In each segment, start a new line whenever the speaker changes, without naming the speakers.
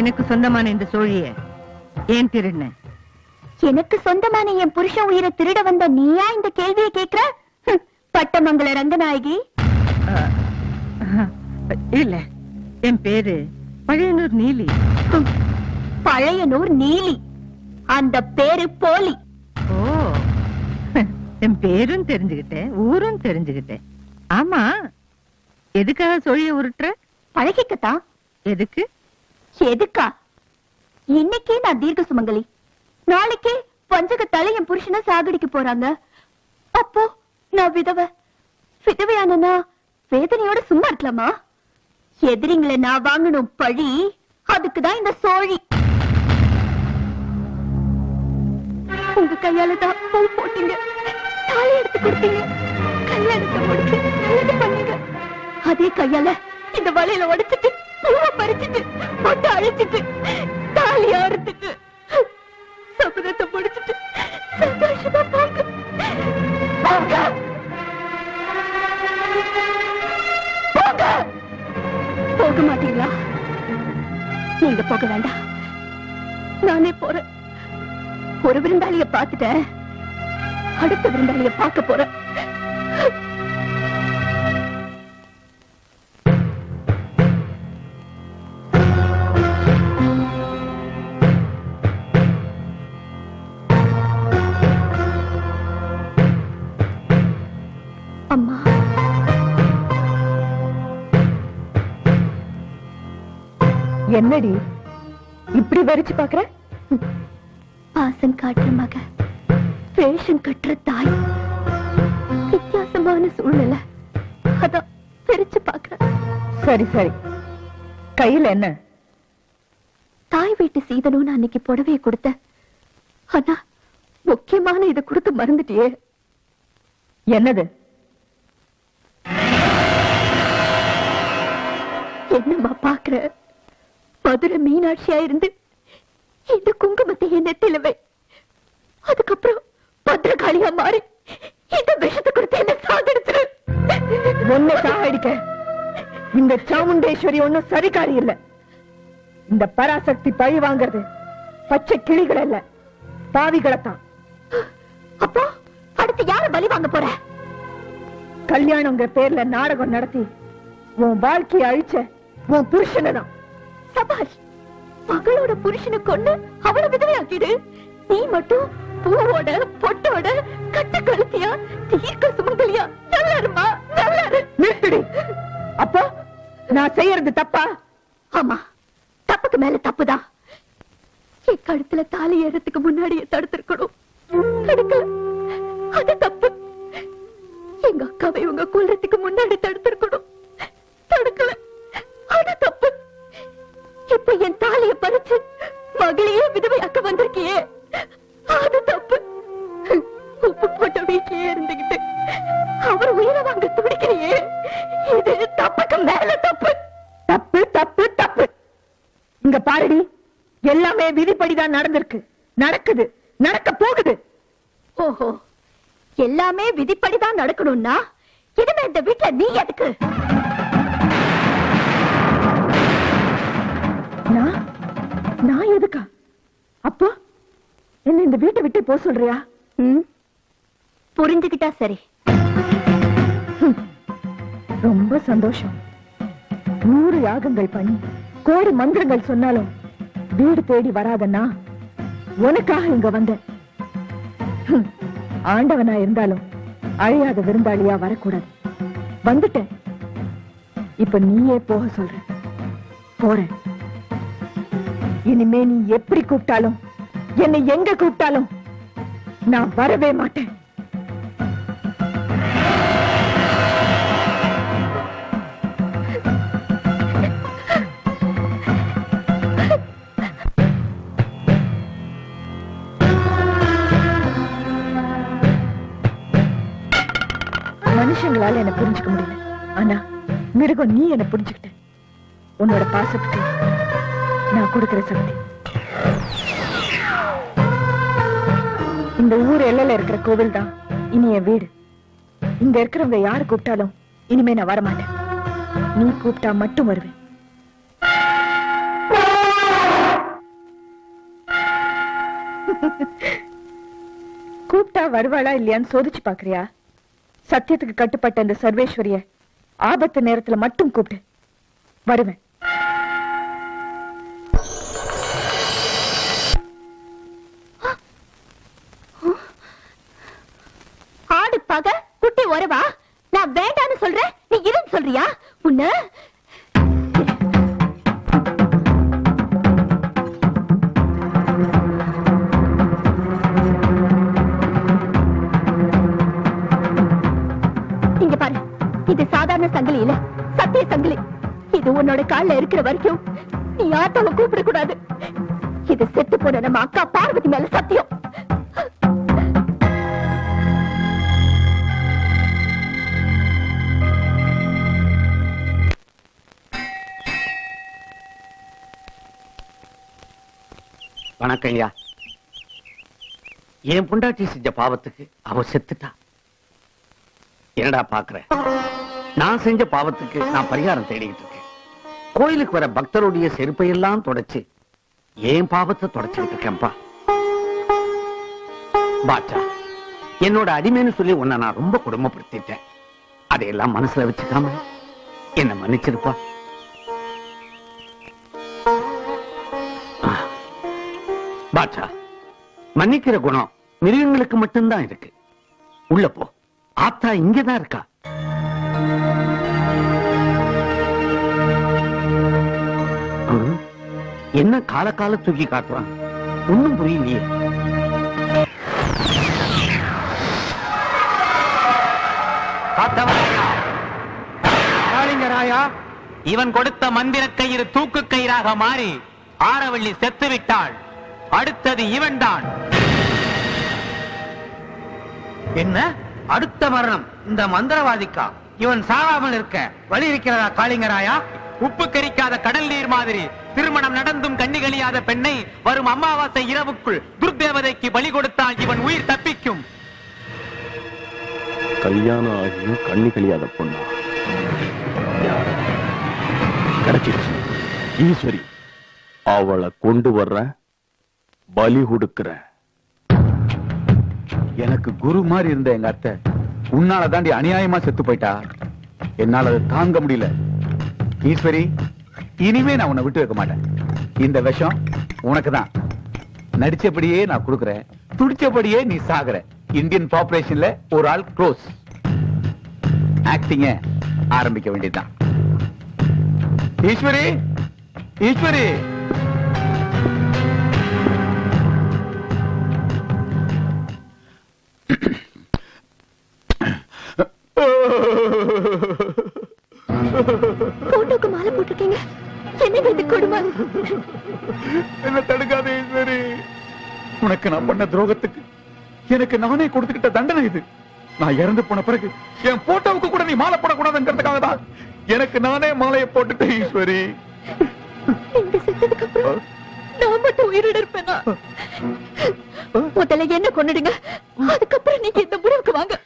எனக்கு சொந்தமான இந்த சோழிய ஏன் திருடின?
எனக்கு சொந்தமான என் புருஷன் உயிரை திருட வந்த நீயா இந்த கேள்வியை கேக்குற? பட்டமங்கல ரங்கநாயகி.
இல்ல, என் பேரு பழையனூர் நீலி.
பழையனூர் நீலி? அந்த பேரு போலி.
ஓ, என் பேரும் தெரிஞ்சுக்கிட்டேன், ஊரும் தெரிஞ்சுக்கிட்டேன். ஆமா, எதுக்காக சோழிய உருட்டுற?
பழகிக்கத்தான்.
எதுக்கு?
எதுக்கா? இன்னைக்கே நான் தீர்க்க சுமங்கலி, நாளைக்கே பஞ்சகத்தால என் புருஷனை சாகடிக்க போறாங்க. அப்போ நான் விதவையானா வேதனையோட சும்மா இருக்கலாமா? எதிரிங்களை நான் வாங்கணும் பழி, அதுக்குதான் இந்த சோழி. உங்க கையால தான் பூ போட்டீங்க, தாலி எடுத்து கொடுத்தீங்க, கல்யாணத்தை முடிச்சு நல்லது பண்ணீங்க. அதே கையால இந்த வலையில உடைச்சிட்டு பூவை பறிச்சிட்டு பொட்டு அழைச்சிட்டு தாலி ஆறுத்துட்டு சபதத்தை முடிச்சிட்டு சந்தோஷமா போங்க. போங்க போங்க. போக மாட்டீங்களா? நீங்க போக வேண்டாம், நானே போறேன். ஒரு விருந்தாளிய பார்த்துட்டேன், அடுத்த விருந்தாளிய பார்க்க போறேன். அம்மா,
என்னடி இப்படி வரிச்சு பாக்குற?
பாசம் காட்டுற மக, வேஷம் கட்டுற தாய், வித்தியாசமான சூழ்நிலை, அதான் பிரிச்சு பாக்குற.
சரி சரி, கையில என்ன?
தாய் வீட்டு சீதனும் அன்னைக்கு புடவையை கொடுத்த, ஆனா முக்கியமான இதை கொடுத்து மறந்துட்டியே.
என்னது?
என்னம்மா பாக்குற? மதுரை மீனாட்சியா இருந்து இந்த குங்குமத்தை என் நெத்தில வை, அதுக்கப்புறம் பத்திரகாளியா மாறி இந்த விஷத்தை கொடுத்து என்ன சாகடிச்சிரு.
ஒன்ன சாகடிக்க இந்த சாமுண்டேஸ்வரி ஒன்னும் சரிகாரி இல்ல. இந்த பராசக்தி பழி வாங்குறது பச்சை கிளிகள் அல்ல, பாவிகளைத்தான்.
அப்போ அடுத்து யார பலி வாங்க போற?
கல்யாணங்கிற பேர்ல நாடகம் நடத்தி உன் வாழ்க்கையை அழிச்ச உன் புருஷனதான்.
சபாஷ், மகளோட புருஷனை கொண்டு அவளை விதவையாக்கிடு. நீ மட்டும் பூவோட பொட்டோட கட்ட கழுத்தியா தீர்க்க சுமங்கலியா நல்லா இருமா, நல்லா இரு.
நிறுத்துடி. அப்போ நான் செய்யறது தப்பா?
ஆமா, தப்புக்கு மேல தப்புதான். என் கழுத்துல தாலி ஏறதுக்கு முன்னாடியே தடுத்திருக்கணும், தடுக்கல, அது தப்பு. எங்க அக்காவை உங்க கொல்றதுக்கு முன்னாடி தடுத்திருக்கணும், தடுக்கல, அது தப்பு. இப்ப என் தாலிய பறிச்சு மகளையே விதவையாக்க வந்திருக்கியே, அது தப்பு. உப்பு போட்ட வீட்டிலேயே இருந்துகிட்டு அவர் உயிரை வாங்க துடிக்கிறியே, இது தப்புக்கு மேல தப்பு.
தப்பு தப்பு தப்பு. இங்க பாருடி, எல்லாமே விதிப்படிதான் நடந்திருக்கு, நடக்குது, நடக்க போகுது.
ஓஹோ, எல்லாமே விதிப்படிதான் நடக்கணும்னா இனிமே இந்த வீட்டுல நீ எதுக்கு?
நான் எதுக்கா? அப்போ என்ன இந்த வீட்டை விட்டு போக சொல்றியா?
புரிஞ்சுக்கிட்டா சரி.
ரொம்ப சந்தோஷம். 100 யாகங்கள் பண்ணி கோடி மந்திரங்கள் சொன்னாலும் வீடு தேடி வராதன்னா உனக்காக இங்க வந்த. ஆண்டவனா இருந்தாலும் அழியாத விருந்தாளியா வரக்கூடாது. வந்துட்டேன், இப்ப நீயே போக சொல்ற. போறேன். இனிமே நீ எப்படி கூப்பிட்டாலும், என்னை எங்க கூப்பிட்டாலும் நான் வரவே மாட்டேன். மனுஷங்களால என்ன புரிஞ்சுக்க முடியல, ஆனா மிருகம் நீ என்ன புரிஞ்சுக்கிட்ட. உன்னோட பாசத்துக்கு நான் கொடுக்கிற சக்தி. இந்த ஊர் எல்லையில இருக்கிற கோவில் தான் இனி என் வீடு. இங்க இருக்கிறவங்க யாரு கூப்பிட்டாலும் இனிமே நான் வரமாட்டேன். நீ கூப்பிட்டா மட்டும் வருவேன். கூப்பிட்டா வருவாளா இல்லையான்னு சோதிச்சு பாக்குறியா? சத்தியத்துக்கு கட்டுப்பட்ட அந்த சர்வேஸ்வரிய ஆபத்து நேரத்துல மட்டும் கூப்பிட்டு வருவேன்.
ஆடு பக குட்டி உறவா? நான் வேண்டான்னு சொல்றேன், நீ இருன்னு சொல்றியா? உன்ன இங்க பாரு, இது சாதாரண சங்கிலி இல்ல, சத்திய சங்கிலி. இது உன்னோட கால்ல இருக்கிற வரைக்கும் நீ ஆத்தாவை கூப்பிட கூடாது. இது செத்து போன நம்ம அக்கா பார்வதி மேல சத்தியம்.
வணக்கம் ஐயா. என் பொண்டாட்டி செஞ்ச பாவத்துக்கு அவ செத்துட்டா. என்னடா பாக்குற? நான் செஞ்ச பாவத்துக்கு நான் பரிகாரம் தேடிக்கிட்டு இருக்கேன். கோயிலுக்கு வர பக்தருடைய செருப்பையெல்லாம் தொடச்சு என் பாவத்தை தொடச்சுக்கிட்டு இருக்கேன்பா. பாட்டா, என்னோட அடிமைன்னு சொல்லி உன்னை நான் ரொம்ப கொடுமைப்படுத்திட்டேன். அதையெல்லாம் மனசுல வச்சுக்காம என்ன மன்னிச்சிருப்பா. பாட்டா, மன்னிக்கிற குணம் மிருகங்களுக்கு மட்டும்தான் இருக்கு. உள்ள போ, ஆத்தா இங்கதான் இருக்கா. என்ன கால கால தூக்கி காட்டுறான், ஒண்ணும் புரியலையே.
காளிங்கராயா, இவன் கொடுத்த மந்திர கயிறு தூக்கு கயிறாக மாறி ஆரவள்ளி செத்து விட்டாள். அடுத்தது இவன் தான். என்ன அடுத்த மரணம் இந்த மந்திரவாதிக்கா? இவன் சாகாமல் இருக்க வழி இருக்கிறதா காளிங்கராயா? உப்பு கரிக்காத கடல் நீர் மாதிரி திருமணம் நடந்தும் கண்ணி கழியாத பெண்ணை வரும் அமாவாசை இரவுக்குள் துர்தேவதைக்கு பலி கொடுத்தால் இவன் உயிர் தப்பிக்கும்.
கல்யாணம் ஆகியும் கண்ணி கழியாத பொண்ணா? கிடைச்சிருச்சு. ஈஸ்வரி, அவளை கொண்டு வர்ற, பலி கொடுக்கிற.
எனக்கு குரு மாதிரி இருந்த எங்க அத்தை உன்னால தாண்டி அநியாயமா செத்து போயிட்டா. என்னால அதை தாங்க முடியல. ஈஸ்வரி, இனிமே நான் உன்னை விட்டு வைக்க மாட்டேன். இந்த விஷம் உனக்குதான். நடிச்சபடியே நான் கொடுக்கிறேன், துடிச்சபடியே நீ சாகுற. இந்தியன் பாப்புலேஷன்ல ஒரு ஆள் க்ளோஸ். ஆக்டிங்க ஆரம்பிக்க வேண்டியதுதான். ஈஸ்வரி, ஈஸ்வரி,
போட்டோக்கு மாலை போட்டிருக்கீங்க, என்ன இது கொடுமை?
என்ன தடுக்காத ஈஸ்வரி. உனக்கு நான் பண்ண துரோகத்துக்கு எனக்கு நானே கொடுத்துக்கிட்ட தண்டனை இது. நான் இறந்து போன பிறகு என் போட்டோவுக்கு கூட நீ மாலை போடக்கூடாதுங்கிறதுக்காக தான் எனக்கு நானே மாலையை போட்டுட்டேன் ஈஸ்வரி.
நீங்க செத்ததுக்கு அப்புறம் நான் மட்டும் உயிரோட இருப்பேனா? முதல்ல என்ன கொன்னுடுங்க, அதுக்கப்புறம் நீங்க இந்த முடிவுக்கு வாங்க.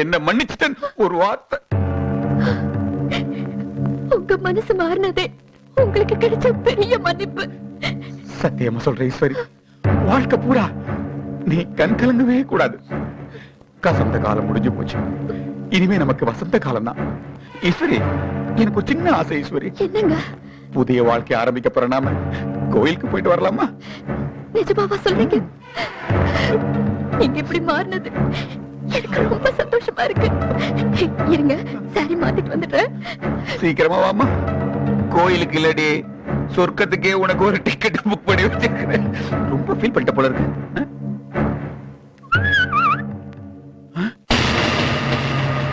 என்ன மன்னிச்சுட்டேன் ஒரு வார்த்தை.
உங்க மனசு மாறினதே உங்களுக்கு கிடைச்ச பெரிய மன்னிப்பு.
சத்தியமா சொல்ற ஈஸ்வரி, வாழ்க்கை பூரா நீ கண் கலங்கவே கூடாது. கசந்த காலம் முடிஞ்சு போச்சு, இனிமே நமக்கு வசந்த காலம் தான். ஈஸ்வரி, எனக்கு ஒரு சின்ன ஆசை ஈஸ்வரி.
என்னங்க?
புதிய வாழ்க்கை ஆரம்பிக்க போற நாம கோயிலுக்கு போயிட்டு வரலாமா?
நிஜமாவா சொல்றீங்க? நீங்க இப்படி மாறினது எனக்கு ரொம்ப சந்தோஷமா இருக்கு. இருங்க, சாரி மாத்திட்டு வந்துடுறேன்.
சீக்கிரமா வாமா. கோயிலுக்கு இல்லடி, சொர்க்கத்துக்கே உனக்கு ஒரு டிக்கெட் புக் பண்ணி வச்சிருக்கிறேன். ரொம்ப ஃபீல் பண்ணிட்ட போல இருக்கு.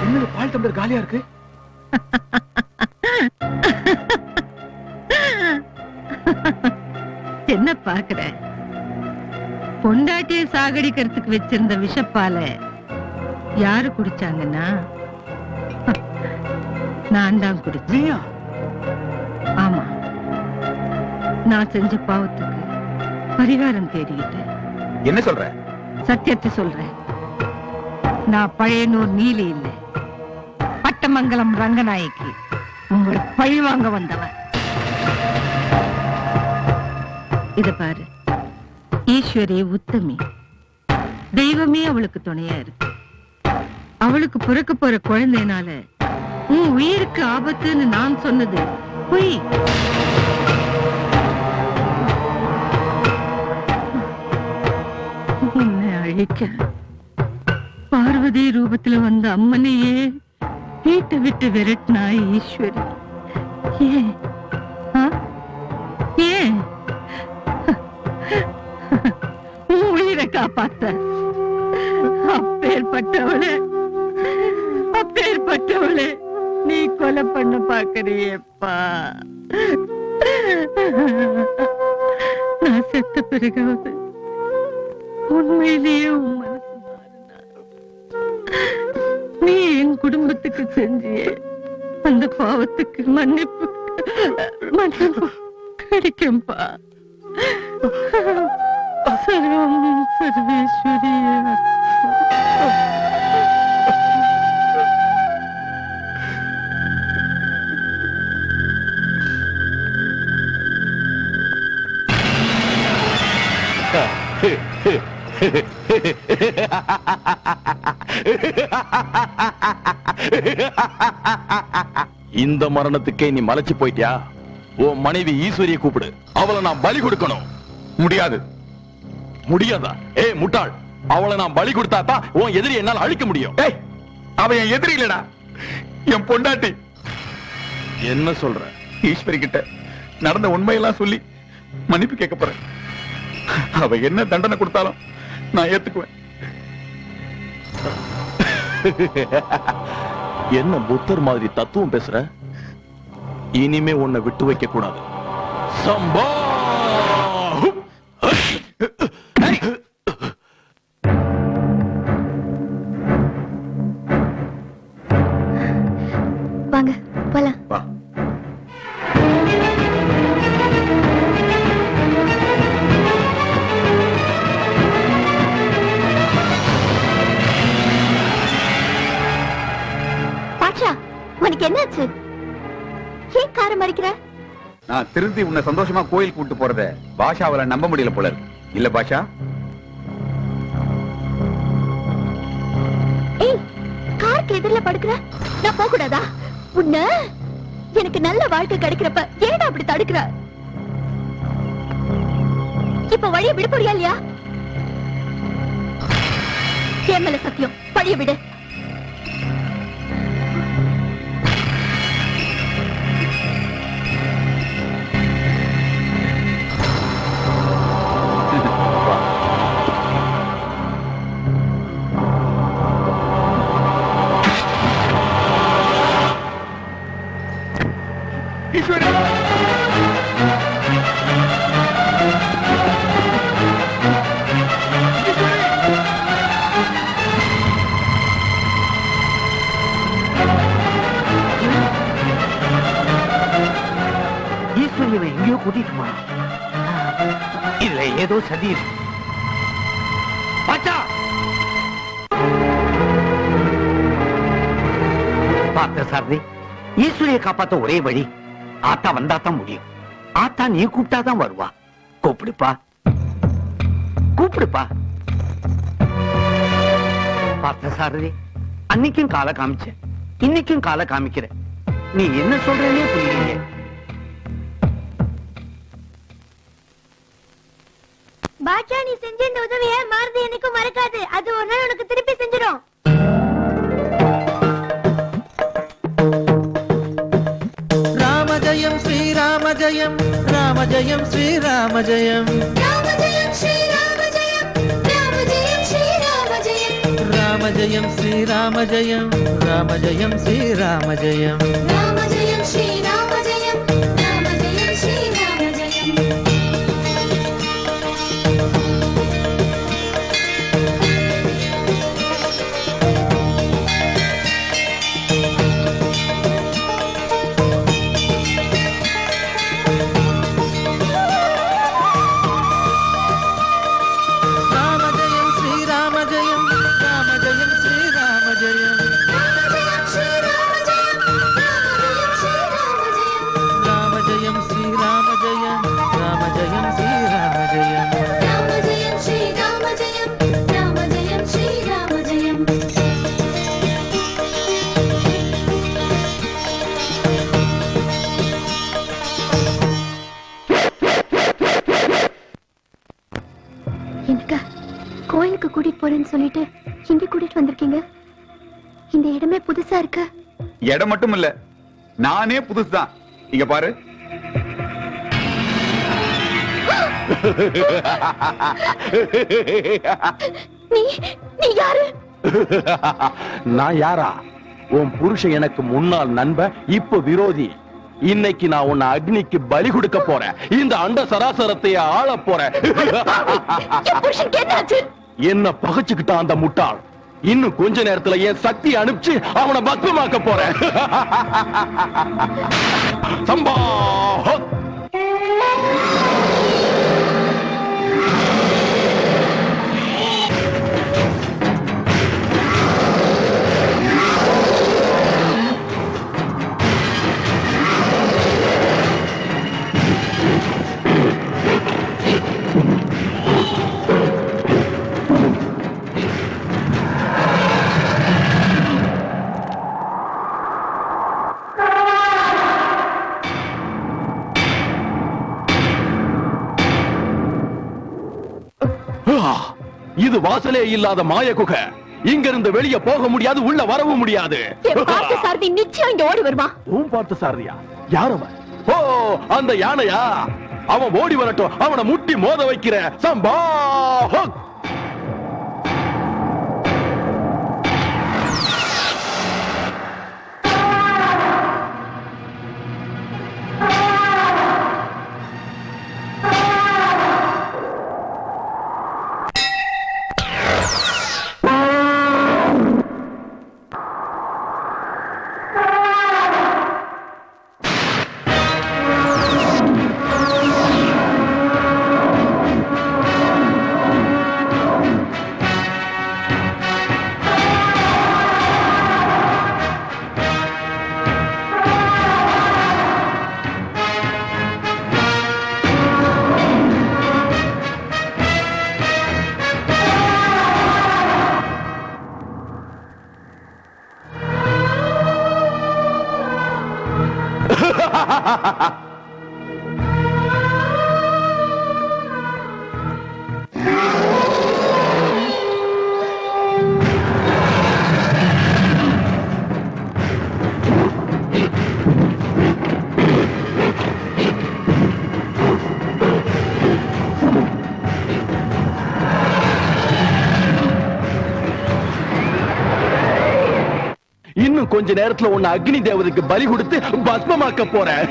இன்னொரு பால் டம்ளர் காலியா இருக்கு.
என்ன பாக்குற? பொண்டாட்டியை சாகடிக்கிறதுக்கு வச்சிருந்த விஷப்பால யாரு குடிச்சாங்கன்னா நான் தான் குடிச்சேன். ஆமா, நான் செஞ்ச பாவத்துக்கு பரிகாரம் தேடிக்கிட்டேன்.
என்ன சொல்ற?
சத்தியத்தை சொல்றேன். நான் பழையனூர் நீலி இல்லை, பட்டமங்கலம் ரங்கநாயகி. உங்களை பழி வாங்க வந்தவன். இத பாரு, ஈஸ்வரி உத்தமி, தெய்வமே அவளுக்கு துணையா இருக்கு. அவளுக்கு பிறக்க போற குழந்தைனால உன் உயிருக்கு ஆபத்துன்னு நான் சொன்னது பொய். உன்னை அழிக்க பார்வதி ரூபத்துல வந்த அம்மனையே வீட்டை விட்டு விரட்டினா ஈஸ்வரி. ஏன் ஏன் உன் உயிரை காப்பாத்த அப்பேற்பட்டவளே நீ கொலை பண்ண பாக்குறியப்பா. நான் செத்த பிறகாவது உண்மையிலேயே உன் மனசு மாறினா நீ என் குடும்பத்துக்கு செஞ்சியே அந்த பாவத்துக்கு மன்னிப்பு கிடைக்கும்பா. சர்வம் சர்வேஸ்வரிய.
இந்த மரணத்துக்கே நீ மலைச்சு போயிட்டியா? உன் மனைவி ஈஸ்வரியை கூப்பிடு, அவளை நான் பலி கொடுக்கணும்.
முடியாது.
முடியாதா? முட்டாள், அவளை நான் பலி கொடுத்தாதான் உன் எதிரி என்னால் அழிக்க முடியும்.
அவன் என் எதிரி இல்லடா, என் பொண்டாட்டி.
என்ன சொல்ற?
ஈஸ்வரி கிட்ட நடந்த உண்மையெல்லாம் சொல்லி மன்னிப்பு கேட்க போறேன். அவ என்ன தண்டனை கொடுத்தாலும் நான் ஏத்துக்குவேன்.
என்ன புத்தர் மாதிரி தத்துவம் பேசுற? இனிமே உன்னை விட்டு வைக்க கூடாது. சம்பா!
வாங்க போலாம்.
வா.
பாட்ஷா, உனக்கு என்னாச்சு? ஏன் காரை மறிக்கிற?
நான் திருந்தி உன்னை சந்தோஷமா கோயில் கூட்டு போறத பாஷாவால நம்ப முடியல போல இருக்கு. இல்ல பாஷா?
ஏய், காருக்கு எதிரில படுக்கிற, நான் போக கூடாதா? உன்ன எனக்கு நல்ல வாழ்க்கை கிடைக்கிறப்ப ஏடா அப்படி தடுக்கிற? இப்ப வழிய விட போறியா இல்லையா? என் மேல சத்தியம், வழிய விடு.
ஈஸ்வரியவை எங்கேயோ கூட்டிட்டு போறான். இதுல ஏதோ சதி இருக்கு. பார்த்த சாரதி, ஈஸ்வரியை காப்பாத்த ஒரே வழி ஆத்தா வந்தாதான் முடியும். ஆத்தா நீ கூப்பிட்டாதான் வருவா. கூப்பிடுப்பா, கூப்பிடுப்பா. பார்த்த சாரதி, அன்னைக்கும் காலை காமிச்ச, இன்னைக்கும் காலை காமிக்கிற. நீ என்ன சொல்றேன்னே புரியலையே.
பாட்ஷா, நீ செஞ்ச இந்த உதவியை மாருதி என்னைக்கும் மறக்காது. அது ஒரு நாள் உனக்கு திருப்பி செஞ்சிடும்.
ராமஜயம் ஸ்ரீராமஜயம், ராமஜயம் ஸ்ரீராமஜயம்,
ராமஜயம் ஸ்ரீராமஜயம், ராமஜயம் ஸ்ரீராமஜயம்,
ராமஜயம் ஸ்ரீராமஜயம், ராமஜயம் ஸ்ரீராமஜயம்,
ராமஜயம் ஸ்ரீராமஜயம், ராமஜயம் ஸ்ரீராமஜயம்.
ராமஜயம் ஸ்ரீராமஜயம், ராமஜயம் ஸ்ரீராமஜயம்,
ராமஜயம் ஸ்ரீராமஜயம், ராமஜயம் ஸ்ரீராமஜயம். எனக்கு கோயிலுக்கு கூட்டிட்டு போறேன்னு சொல்லிட்டு இங்க கூட்டிட்டு வந்திருக்கீங்க. இந்த இடமே புதுசா இருக்கு.
இடம் மட்டும் இல்ல, நானே புதுசுதான். இங்க பாரு.
நீ யாரு?
நான் யாரா? உன் புருஷன் எனக்கு முன்னாள் நண்பன், இப்ப விரோதி. இன்னைக்கு நான் உன்னை அக்னிக்கு பலி கொடுக்க போறேன். இந்த அண்ட சராசரத்தைய ஆள போறேன். என்ன பகைச்சுக்கிட்ட அந்த முட்டாள் இன்னும் கொஞ்ச நேரத்துல என் சக்தி அனுப்பிச்சு அவனை பத்மமாக்க போறேன். சம்பா இது வாசலே இல்லாத மாய குகை. இங்க இருந்து வெளியே போக முடியாது, உள்ள வரவும் முடியாது.
சாரதி நிச்சயம் இங்க ஓடி வருவான்.
உன் பார்த்த சாரதியா? யார் அவன்? ஓ, அந்த யானையா? அவன் ஓடி வரட்டும், அவனை முட்டி மோத வைக்கிற. சம்பா இன்னும் கொஞ்ச நேரத்துல உன்னை அக்னி தேவதைக்கு பலி கொடுத்து பஸ்மமாக்க போறேன்.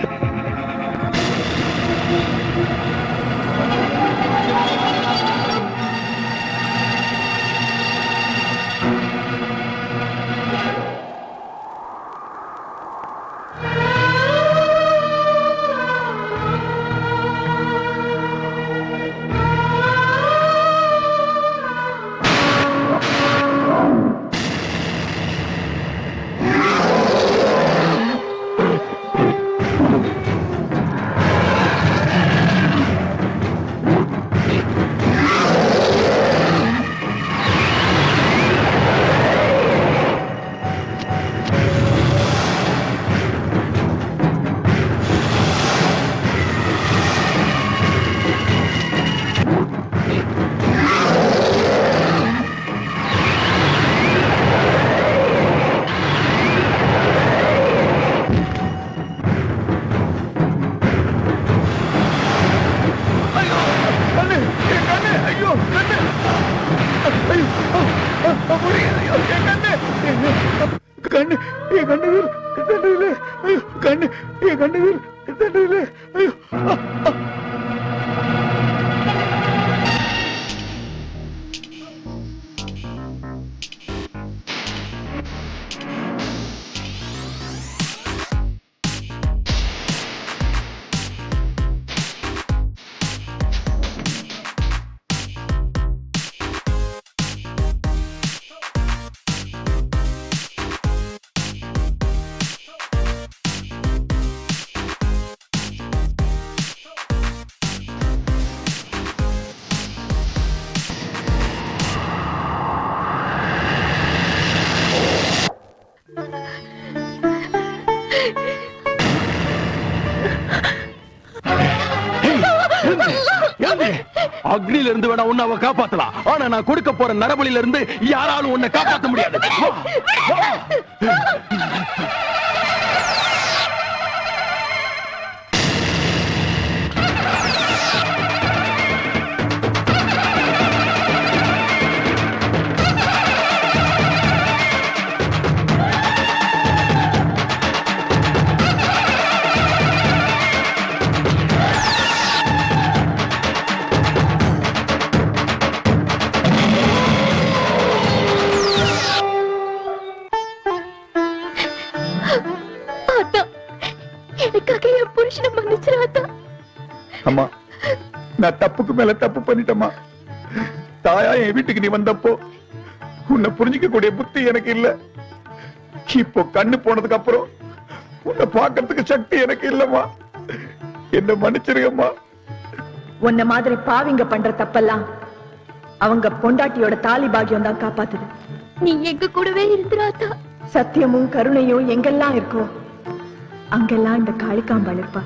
அக்னியில இருந்து வேணா உன்னை அவ காப்பாத்தலாம், ஆனா நான் கொடுக்க போற நரபலியில இருந்து யாராலும் உன்னை காப்பாத்த முடியாது. வா, வா.
ஆத்தா, எனக்காக என் புருஷனை மன்னிச்சிரு ஆத்தா.
அம்மா, நான் தப்புக்கு மேல தப்பு பண்ணிட்டேம்மா. தாயா என் வீட்டுக்கு நீ வந்தப்போ உன்னை புரிஞ்சிக்க கூடிய புத்தி எனக்கு இல்ல. இப்போ கண்ணு போனதுக்கு அப்புறம் உன்னை பார்க்கறதுக்கு சக்தி எனக்கு இல்லம்மா. என்ன மன்னிச்சிருக்கம்மா.
உன்ன மாதிரி பாவிங்க பண்ற தப்பெல்லாம் அவங்க பொண்டாட்டியோட தாலி பாக்கியம் தான் காப்பாத்துது.
நீ எங்க கூடவே இருந்துரு ஆத்தா.
சத்தியமும் கருணையும் எங்கெல்லாம் இருக்கோ அங்கெல்லாம் இந்த காளிகாம்பாள் இருப்பா.